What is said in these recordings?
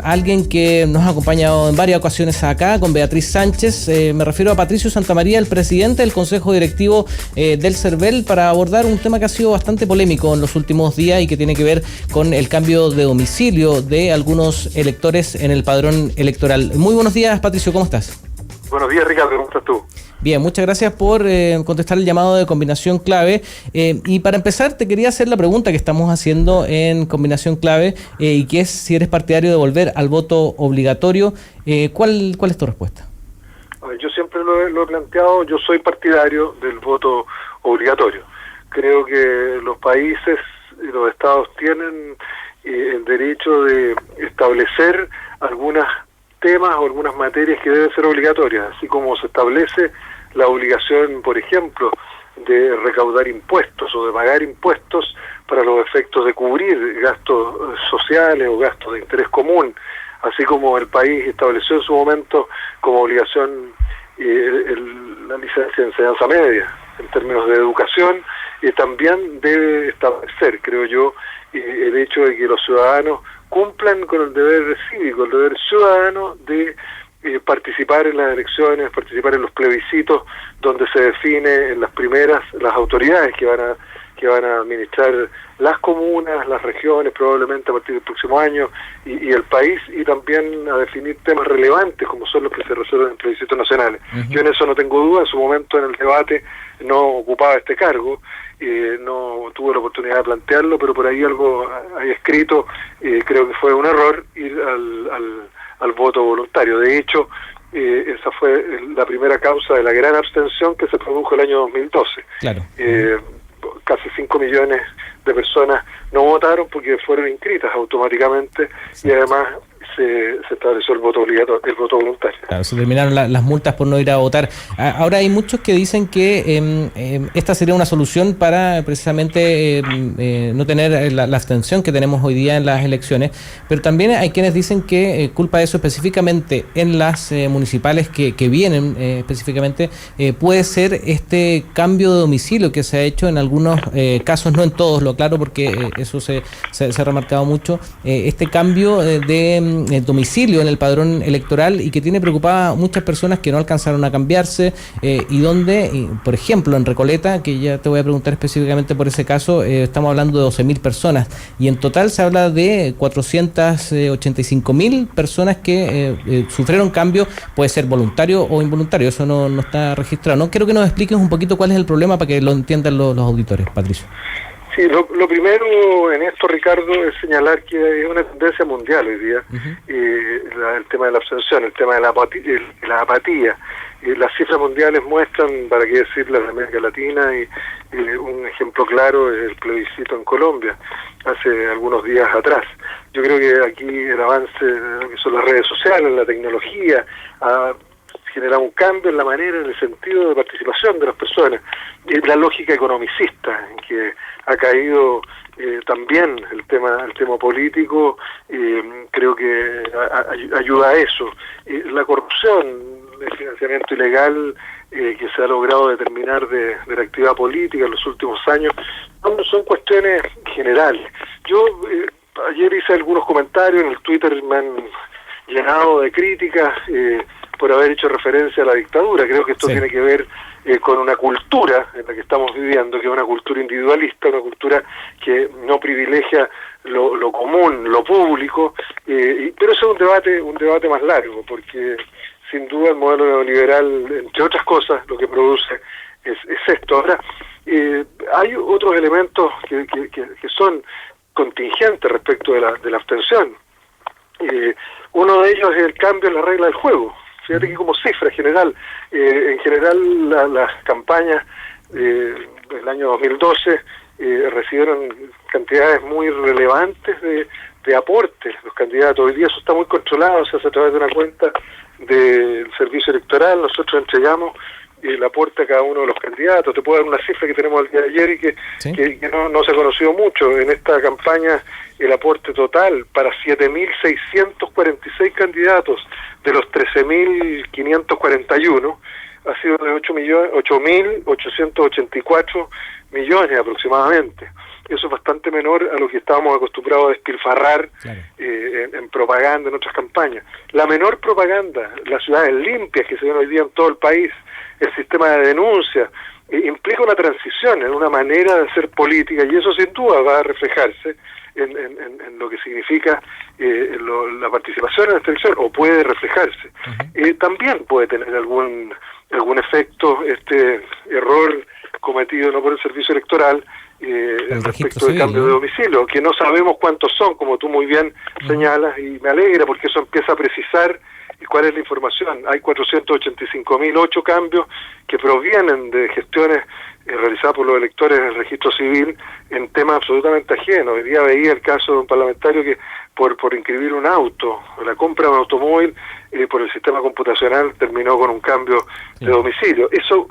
alguien que nos ha acompañado en varias ocasiones acá, con Beatriz Sánchez. Me refiero a Patricio Santamaría, el presidente del Consejo Directivo del CERVEL, para abordar un tema que ha sido bastante polémico en los últimos días y que tiene que ver con el cambio de domicilio de algunos electores en el padrón electoral. Muy buenos días, Patricio, ¿cómo estás? Buenos días, Ricardo, ¿cómo estás tú? Bien, muchas gracias por contestar el llamado de Combinación Clave. Y para empezar, te quería hacer la pregunta que estamos haciendo en Combinación Clave, y que es si eres partidario de volver al voto obligatorio. ¿Cuál es tu respuesta? Yo siempre lo he planteado, yo soy partidario del voto obligatorio. Creo que los países y los estados tienen el derecho de establecer algunos temas o algunas materias que deben ser obligatorias, así como se establece la obligación, por ejemplo, de recaudar impuestos o de pagar impuestos para los efectos de cubrir gastos sociales o gastos de interés común, así como el país estableció en su momento como obligación la licencia de enseñanza media en términos de educación. También debe establecer, creo yo, el hecho de que los ciudadanos cumplan con el deber cívico, el deber ciudadano de participar en las elecciones, participar en los plebiscitos, donde se define en las autoridades que van a administrar las comunas, las regiones, probablemente a partir del próximo año, y el país, y también a definir temas relevantes como son los que se resuelven en plebiscitos nacionales. Yo en eso no tengo duda. En su momento en el debate no ocupaba este cargo, no tuve la oportunidad de plantearlo, pero por ahí algo hay escrito. Creo que fue un error ir al voto voluntario. De hecho, esa fue la primera causa de la gran abstención que se produjo el año 2012. Claro. Casi 5 millones de personas no votaron porque fueron inscritas automáticamente. Sí. Y además se estableció el voto obligatorio, el voto voluntario. Claro, se terminaron las multas por no ir a votar. Ahora hay muchos que dicen que esta sería una solución para precisamente no tener la abstención que tenemos hoy día en las elecciones, pero también hay quienes dicen que culpa de eso específicamente en las municipales que vienen específicamente puede ser este cambio de domicilio que se ha hecho en algunos casos, no en todos, lo aclaro porque eso se ha remarcado mucho, este cambio de domicilio en el padrón electoral, y que tiene preocupadas muchas personas que no alcanzaron a cambiarse, y donde, por ejemplo, en Recoleta, que ya te voy a preguntar específicamente por ese caso, estamos hablando de 12.000 personas, y en total se habla de 485.000 personas que sufrieron cambio, puede ser voluntario o involuntario, eso no está registrado. No quiero que nos expliques un poquito cuál es el problema para que lo entiendan los auditores, Patricio. Sí, lo primero en esto, Ricardo, es señalar que es una tendencia mundial hoy día. El tema de la abstención, el tema de la apatía. Las cifras mundiales muestran, para qué decir, las de América Latina, y un ejemplo claro es el plebiscito en Colombia, hace algunos días atrás. Yo creo que aquí el avance de lo que son las redes sociales, la tecnología, ha generado un cambio en la manera, en el sentido de participación de las personas, y la lógica economicista en que ha caído también el tema político. Creo que ayuda a eso. La corrupción, el financiamiento ilegal que se ha logrado determinar de la actividad política en los últimos años, son cuestiones generales. Yo ayer hice algunos comentarios en el Twitter, me han llenado de críticas por haber hecho referencia a la dictadura. Creo que esto tiene que ver con una cultura en la que estamos viviendo, que es una cultura individualista, una cultura que no privilegia lo común, lo público, pero eso es un debate más largo, porque sin duda el modelo neoliberal, entre otras cosas, lo que produce es esto. Ahora, hay otros elementos que son contingentes respecto de la abstención. Uno de ellos es el cambio en la regla del juego. Fíjate que como cifra general, en general las campañas del año 2012 recibieron cantidades muy relevantes de aportes. Los candidatos, hoy día eso está muy controlado, se hace a través de una cuenta del servicio electoral. Nosotros entregamos el aporte a cada uno de los candidatos. Te puedo dar una cifra que tenemos el día de ayer y que no se ha conocido mucho. En esta campaña el aporte total para 7.646 candidatos de los 13.541 ha sido de 8.884 millones aproximadamente. Eso es bastante menor a lo que estábamos acostumbrados a despilfarrar, claro, en propaganda, en otras campañas. La menor propaganda, las ciudades limpias que se ven hoy día en todo el país, el sistema de denuncia, implica una transición en una manera de hacer política, y eso sin duda va a reflejarse en lo que significa la participación en esta elección, o puede reflejarse. También puede tener algún efecto este error cometido no por el servicio electoral respecto del cambio de domicilio, que no sabemos cuántos son, como tú muy bien señalas, y me alegra porque eso empieza a precisar cuál es la información. Hay 485.008 cambios que provienen de gestiones realizadas por los electores en el registro civil en temas absolutamente ajenos. Hoy día veía el caso de un parlamentario que por inscribir un auto, la compra de un automóvil, por el sistema computacional terminó con un cambio de domicilio. Eso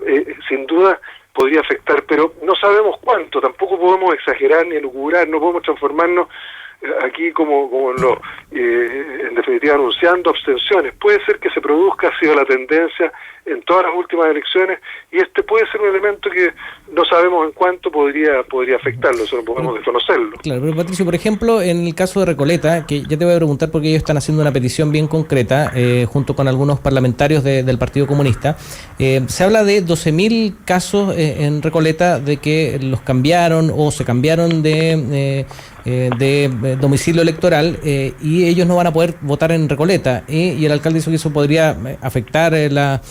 sin duda podría afectar, pero no sabemos cuánto, tampoco podemos exagerar ni elucubrar, no podemos transformarnos aquí como en definitiva anunciando abstenciones. Puede ser que se produzca, ha sido la tendencia en todas las últimas elecciones, y este puede ser un elemento que no sabemos en cuánto podría afectarlo, eso no podemos desconocerlo. Claro, pero Patricio, por ejemplo, en el caso de Recoleta, que ya te voy a preguntar porque ellos están haciendo una petición bien concreta, junto con algunos parlamentarios del Partido Comunista, se habla de 12.000 casos en Recoleta de que los cambiaron o se cambiaron de domicilio electoral, y ellos no van a poder votar en Recoleta, y el alcalde dijo que eso podría afectar las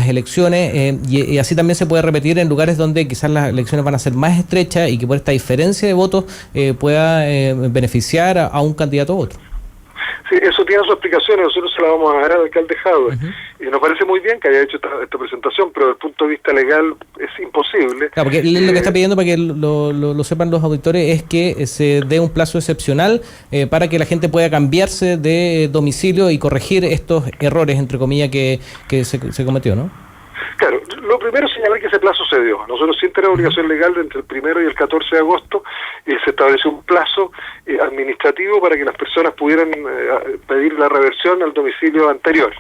elecciones, y así también se puede repetir en lugares donde quizás las elecciones van a ser más estrechas y que por esta diferencia de votos pueda beneficiar a un candidato u otro. Sí, eso tiene su explicación y nosotros se la vamos a dar al alcalde Jadwe. Y nos parece muy bien que haya hecho esta presentación, pero desde el punto de vista legal es imposible. Claro, porque lo que está pidiendo, para que lo sepan los auditores, es que se dé un plazo excepcional para que la gente pueda cambiarse de domicilio y corregir estos errores, entre comillas, que se cometió, ¿no? Claro, lo primero es señalar que ese plazo se dio. Nosotros, sin tener obligación legal, entre el 1 y el 14 de agosto, se estableció un plazo administrativo para que las personas pudieran pedir la reversión al domicilio anterior.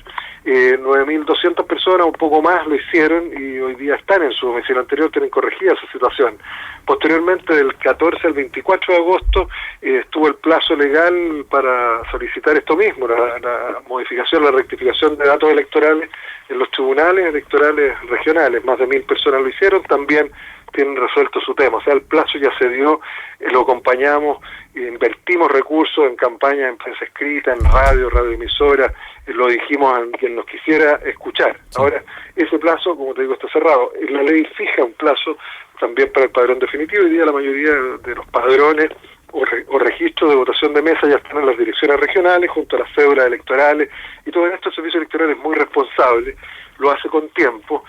9.200 personas, un poco más, lo hicieron y hoy día están en su domicilio anterior, tienen corregida esa situación. Posteriormente, del 14 al 24 de agosto, estuvo el plazo legal para solicitar esto mismo, la modificación, la rectificación de datos electorales en los tribunales electorales regionales. Más de 1.000 personas lo hicieron, también tienen resuelto su tema. O sea, el plazo ya se dio, lo acompañamos, invertimos recursos en campañas en prensa escrita, en radioemisora, lo dijimos a quien nos quisiera escuchar. Sí. Ahora, ese plazo, como te digo, está cerrado. La ley fija un plazo también para el padrón definitivo. Hoy día la mayoría de los padrones o registros de votación de mesa ya están en las direcciones regionales, junto a las cédulas electorales, y todo esto el servicio electoral es muy responsable, lo hace con tiempo.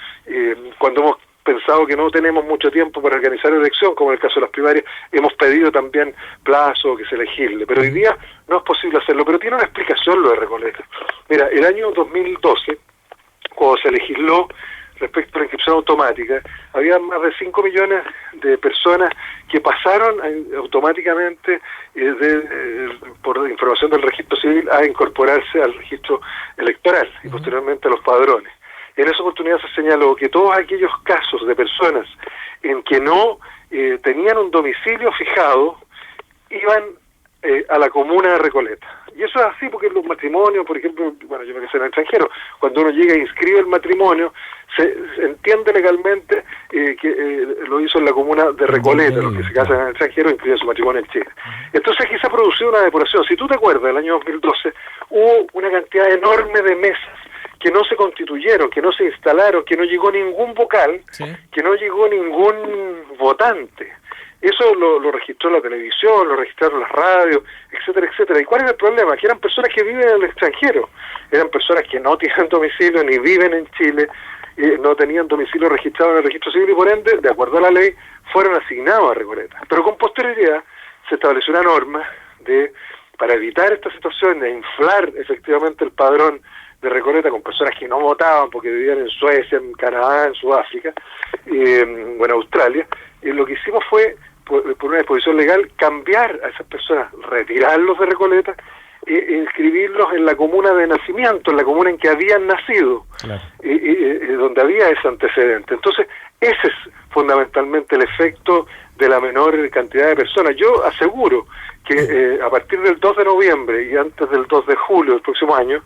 Cuando hemos pensado que no tenemos mucho tiempo para organizar la elección, como en el caso de las primarias, hemos pedido también plazo, que se legisle, pero hoy día no es posible hacerlo, pero tiene una explicación lo de Recoleta. Mira, el año 2012, cuando se legisló respecto a la inscripción automática, había más de 5 millones de personas que pasaron automáticamente por información del registro civil a incorporarse al registro electoral y posteriormente a los padrones. En esa oportunidad se señaló que todos aquellos casos de personas en que no tenían un domicilio fijado iban a la comuna de Recoleta. Y eso es así porque los matrimonios, por ejemplo, bueno, yo me casé en el extranjero, cuando uno llega e inscribe el matrimonio, se entiende legalmente que lo hizo en la comuna de Recoleta. Los que se casan en el extranjero inscriben su matrimonio en Chile. Entonces aquí se ha producido una depuración. Si tú te acuerdas, del año 2012 hubo una cantidad enorme de mesas que no se constituyeron, que no se instalaron, que no llegó ningún vocal, ¿sí?, que no llegó ningún votante. Eso lo registró la televisión, lo registraron las radios, etcétera, etcétera. ¿Y cuál es el problema? Que eran personas que viven en el extranjero, eran personas que no tienen domicilio ni viven en Chile, no tenían domicilio registrado en el registro civil y por ende, de acuerdo a la ley, fueron asignados a Recoleta. Pero con posterioridad se estableció una norma para evitar esta situación de inflar efectivamente el padrón de Recoleta con personas que no votaban porque vivían en Suecia, en Canadá, en Sudáfrica o en Australia. Lo que hicimos fue, por una disposición legal, cambiar a esas personas, retirarlos de Recoleta inscribirlos en la comuna de nacimiento, en la comuna en que habían nacido, Claro. donde había ese antecedente. Entonces, ese es fundamentalmente el efecto de la menor cantidad de personas. Yo aseguro que a partir del 2 de noviembre y antes del 2 de julio del próximo año,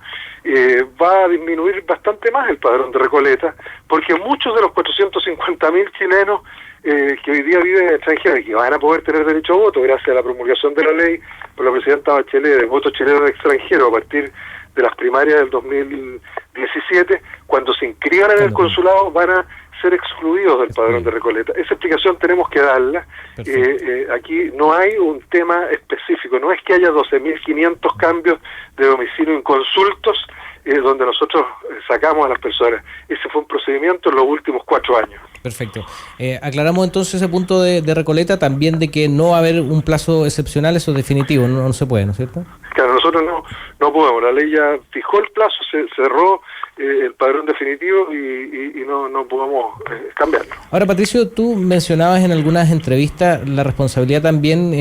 va a disminuir bastante más el padrón de Recoleta, porque muchos de los 450.000 chilenos que hoy día viven en extranjero y que van a poder tener derecho a voto gracias a la promulgación de la ley por la presidenta Bachelet de voto chileno en el extranjero a partir de las primarias del 2017, cuando se inscriban en el consulado van a ser excluidos del padrón de Recoleta. Esa explicación tenemos que darla. Aquí no hay un tema específico, no es que haya 12.500 cambios de domicilio inconsultos donde nosotros sacamos a las personas. Ese fue un procedimiento en los últimos 4 años. Perfecto. Aclaramos entonces ese punto de Recoleta, también de que no va a haber un plazo excepcional, eso es definitivo, no se puede, ¿no es cierto? Claro, nosotros no podemos, la ley ya fijó el plazo, se cerró el padrón definitivo y no podemos cambiarlo. Ahora, Patricio, tú mencionabas en algunas entrevistas la responsabilidad también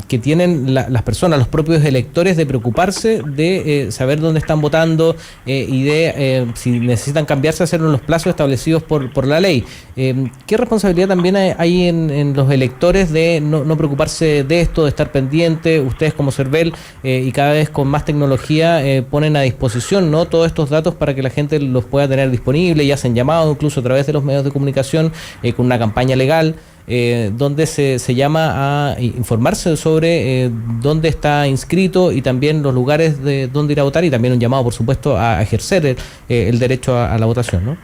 que tienen las personas, los propios electores, de preocuparse de saber dónde están votando y de si necesitan cambiarse, hacerlo en los plazos establecidos por la ley. ¿Qué responsabilidad también hay en los electores de no preocuparse de esto, de estar pendiente? Ustedes como CERVEL y cada vez con más tecnología ponen a disposición, ¿no?, todos estos datos para que la gente los pueda tener disponibles y hacen llamados incluso a través de los medios de comunicación con una campaña legal donde se llama a informarse sobre dónde está inscrito y también los lugares de dónde ir a votar, y también un llamado, por supuesto, a ejercer el derecho a la votación, ¿no?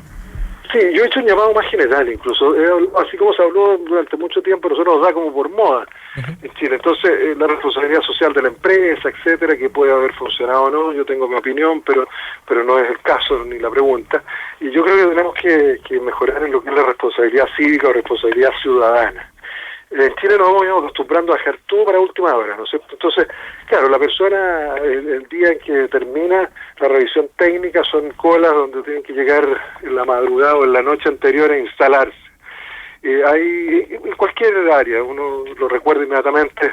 Sí, yo he hecho un llamado más general incluso, así como se habló durante mucho tiempo, nosotros nos da como por moda en Chile. Entonces, la responsabilidad social de la empresa, etcétera, que puede haber funcionado o no, yo tengo mi opinión, pero no es el caso ni la pregunta. Y yo creo que tenemos que mejorar en lo que es la responsabilidad cívica o responsabilidad ciudadana. En Chile nos hemos ido acostumbrando a dejar todo para última hora, ¿no es cierto? Entonces, claro, la persona, el día en que termina la revisión técnica, son colas donde tienen que llegar en la madrugada o en la noche anterior a instalarse. Hay en cualquier área, uno lo recuerda inmediatamente,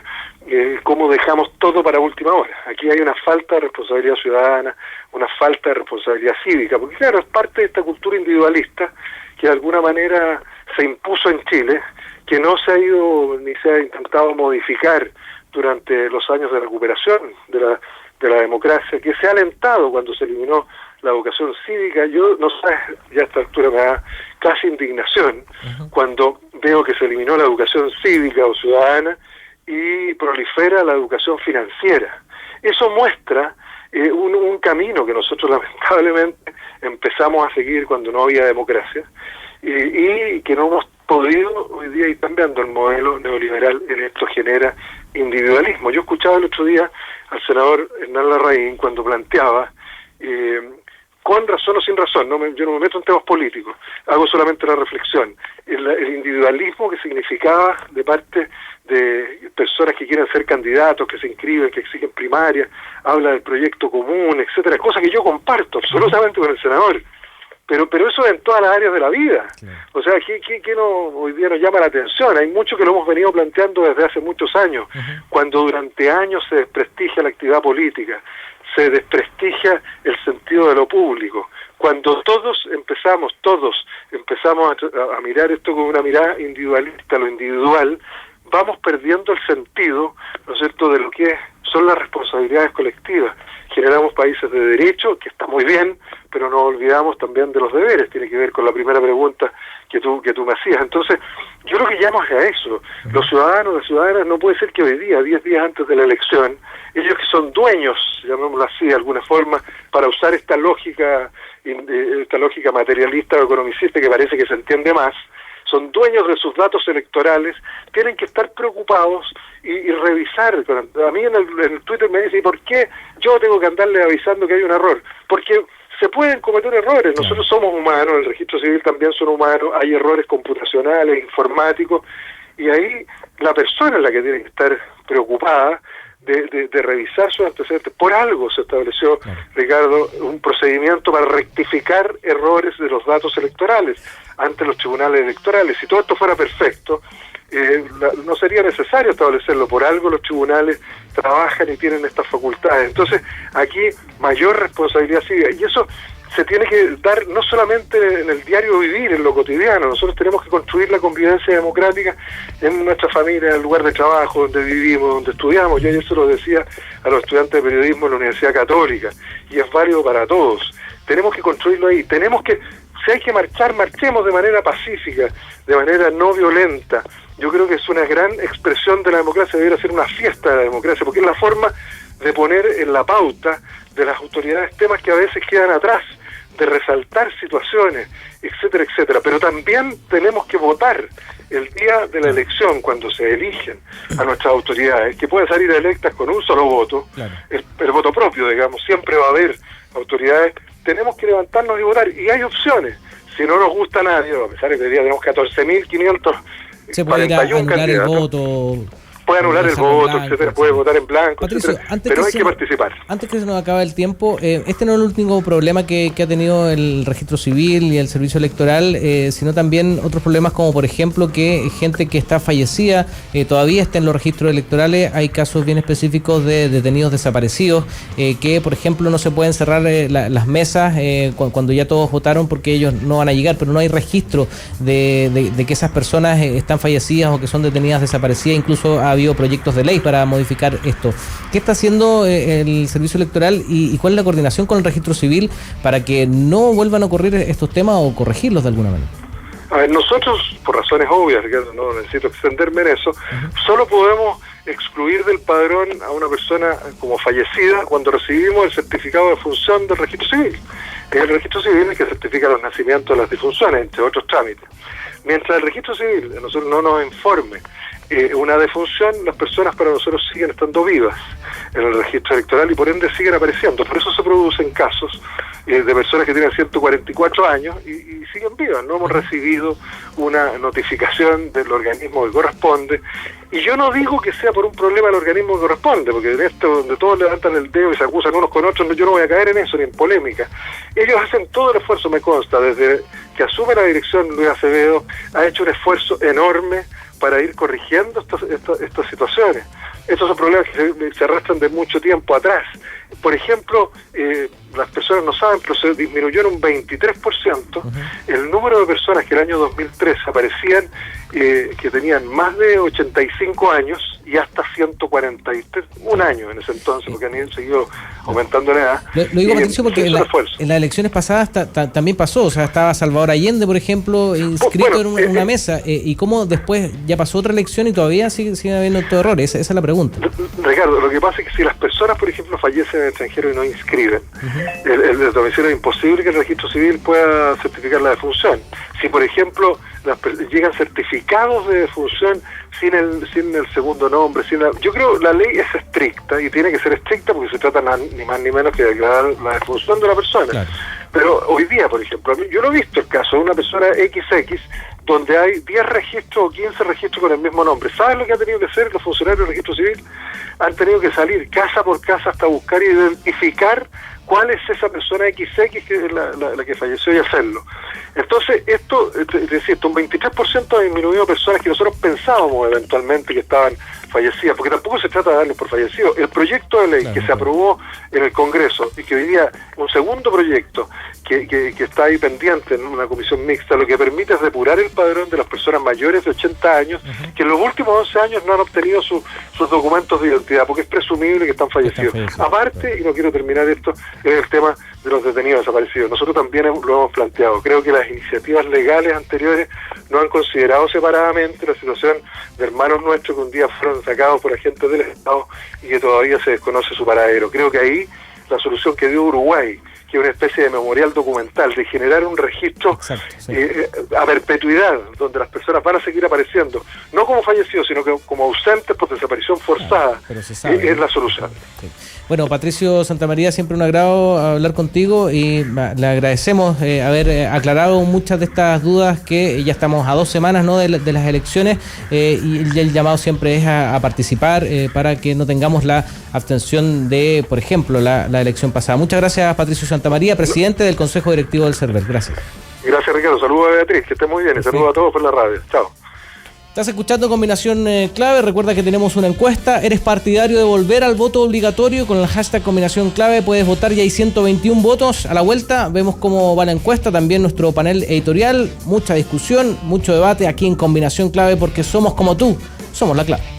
cómo dejamos todo para última hora. Aquí hay una falta de responsabilidad ciudadana, una falta de responsabilidad cívica, porque claro, es parte de esta cultura individualista que de alguna manera se impuso en Chile, que no se ha ido ni se ha intentado modificar durante los años de recuperación de la democracia, que se ha alentado cuando se eliminó la educación cívica. Yo no sé, ya a esta altura me da casi indignación cuando veo que se eliminó la educación cívica o ciudadana y prolifera la educación financiera. Eso muestra un camino que nosotros lamentablemente empezamos a seguir cuando no había democracia y que no hemos podido hoy día ir cambiando el modelo neoliberal. En esto genera individualismo. Yo escuchaba el otro día al senador Hernán Larraín cuando planteaba, con razón o sin razón, yo no me meto en temas políticos, hago solamente la reflexión, el individualismo que significaba de parte de personas que quieren ser candidatos, que se inscriben, que exigen primaria, habla del proyecto común, etcétera, cosa que yo comparto absolutamente con el senador. Pero eso en todas las áreas de la vida. Claro. O sea, ¿qué hoy día nos llama la atención? Hay mucho que lo hemos venido planteando desde hace muchos años, cuando durante años se desprestigia la actividad política, se desprestigia el sentido de lo público. Cuando todos empezamos a mirar esto con una mirada individualista, lo individual, vamos perdiendo el sentido, ¿no es cierto?, de lo que son las responsabilidades colectivas. Generamos países de derecho, que está muy bien, pero no olvidamos también de los deberes. Tiene que ver con la primera pregunta que tú me hacías. Entonces, yo creo que llamo a eso. Los ciudadanos, las ciudadanas, no puede ser que hoy día, 10 días antes de la elección, ellos que son dueños, llamémoslo así de alguna forma, para usar esta lógica materialista o economicista que parece que se entiende más, son dueños de sus datos electorales, tienen que estar preocupados y revisar. A mí en el Twitter me dicen, ¿por qué yo tengo que andarle avisando que hay un error? Porque se pueden cometer errores, nosotros somos humanos, el registro civil también son humanos, hay errores computacionales, informáticos, y ahí la persona es la que tiene que estar preocupada de revisar sus antecedentes. Por algo se estableció, Ricardo, un procedimiento para rectificar errores de los datos electorales ante los tribunales electorales. Si todo esto fuera perfecto, no sería necesario establecerlo. Por algo los tribunales trabajan y tienen estas facultades. Entonces, aquí mayor responsabilidad sigue. Y eso se tiene que dar no solamente en el diario vivir, en lo cotidiano. Nosotros tenemos que construir la convivencia democrática en nuestra familia, en el lugar de trabajo, donde vivimos, donde estudiamos. Yo ayer se lo decía a los estudiantes de periodismo en la Universidad Católica, y es válido para todos. Tenemos que construirlo ahí. Tenemos que, si hay que marchar, marchemos de manera pacífica, de manera no violenta. Yo creo que es una gran expresión de la democracia, debería ser una fiesta de la democracia, porque es la forma de poner en la pauta de las autoridades temas que a veces quedan atrás, de resaltar situaciones, etcétera, etcétera. Pero también tenemos que votar el día de la elección, cuando se eligen a nuestras autoridades, que pueden salir electas con un solo voto, claro. el voto propio, digamos, siempre va a haber autoridades. Tenemos que levantarnos y votar, y hay opciones. Si no nos gusta a nadie, a pesar de que hoy día tenemos 14.500 se puede anular el voto, puede anular el voto, etcétera, puede votar en blanco, Patricio, etcétera, pero hay que participar. Antes que se nos acabe el tiempo, este no es el único problema que ha tenido el registro civil y el servicio electoral, sino también otros problemas, como por ejemplo que gente que está fallecida todavía está en los registros electorales. Hay casos bien específicos de detenidos desaparecidos, que por ejemplo no se pueden cerrar las mesas cuando ya todos votaron, porque ellos no van a llegar, pero no hay registro de que esas personas están fallecidas o que son detenidas desaparecidas. Incluso ha habido proyectos de ley para modificar esto. ¿Qué está haciendo el servicio electoral y cuál es la coordinación con el registro civil para que no vuelvan a ocurrir estos temas o corregirlos de alguna manera? A ver, nosotros, por razones obvias, Ricardo, no necesito extenderme en eso, solo podemos excluir del padrón a una persona como fallecida cuando recibimos el certificado de función del registro civil. Es el registro civil el que certifica los nacimientos de las difunciones, entre otros trámites. Mientras el registro civil a nosotros no nos informe una defunción, las personas para nosotros siguen estando vivas en el registro electoral y por ende siguen apareciendo. Por eso se producen casos de personas que tienen 144 años y siguen vivas. No hemos recibido una notificación del organismo que corresponde, y yo no digo que sea por un problema del organismo que corresponde, porque en esto donde todos levantan el dedo y se acusan unos con otros, yo no voy a caer en eso ni en polémica. Ellos hacen todo el esfuerzo, me consta, desde que asume la dirección Luis Acevedo, ha hecho un esfuerzo enorme para ir corrigiendo estas situaciones. Estos son problemas que se arrastran de mucho tiempo atrás. Por ejemplo, las personas no saben, pero se disminuyó en un 23% el número de personas que en el año 2003 aparecían que tenían más de 85 años y hasta 143, un año en ese entonces, porque han seguido aumentando la edad. Lo digo, Patricio, porque en las elecciones pasadas también pasó, o sea, estaba Salvador Allende, por ejemplo, inscrito en una mesa, y cómo después ya pasó otra elección y todavía sigue habiendo estos errores. Esa es la pregunta. Ricardo, lo que pasa es que si las personas, por ejemplo, fallecen en el extranjero y no inscriben, el domicilio es imposible que el registro civil pueda certificar la defunción. Si, por ejemplo, llegan certificados de defunción sin el segundo nombre, yo creo que la ley es estricta y tiene que ser estricta porque se trata ni más ni menos que de declarar la defunción de una persona. Claro. Pero hoy día, por ejemplo, yo no he visto el caso de una persona XX donde hay 10 registros o 15 registros con el mismo nombre. ¿Sabes lo que han tenido que hacer los funcionarios del registro civil? Han tenido que salir casa por casa hasta buscar y identificar cuál es esa persona XX que es la que falleció y hacerlo. Entonces, esto, es decir, un 23% ha disminuido personas que nosotros pensábamos eventualmente que estaban fallecidas, porque tampoco se trata de darles por fallecidos. El proyecto de ley que se aprobó en el Congreso y que hoy día un segundo proyecto que está ahí pendiente en una comisión mixta, lo que permite es depurar el padrón de las personas mayores de 80 años que en los últimos 11 años no han obtenido sus documentos de identidad, porque es presumible que están fallecidos. Aparte, y no quiero terminar esto, es el tema de los detenidos desaparecidos. Nosotros también lo hemos planteado. Creo que las iniciativas legales anteriores no han considerado separadamente la situación de hermanos nuestros que un día fueron sacados por agentes del Estado y que todavía se desconoce su paradero. Creo que ahí la solución que dio Uruguay, que es una especie de memorial documental, de generar un registro a perpetuidad, donde las personas van a seguir apareciendo, no como fallecidos, sino que como ausentes por desaparición forzada, es la solución. Sí. Bueno, Patricio Santamaría, siempre un agrado hablar contigo y le agradecemos haber aclarado muchas de estas dudas, que ya estamos a 2 semanas, ¿no?, de las elecciones, y el llamado siempre es a participar para que no tengamos la abstención de, por ejemplo, la elección pasada. Muchas gracias, Patricio Santamaría, presidente del Consejo Directivo del CERVEL. Gracias. Gracias, Ricardo. Saludos a Beatriz, que esté muy bien, y saludos a todos por la radio. Chao. Estás escuchando Combinación Clave. Recuerda que tenemos una encuesta. ¿Eres partidario de volver al voto obligatorio? Con el hashtag Combinación Clave puedes votar. Ya hay 121 votos. A la vuelta vemos cómo va la encuesta. También nuestro panel editorial. Mucha discusión, mucho debate aquí en Combinación Clave, porque somos como tú. Somos la clave.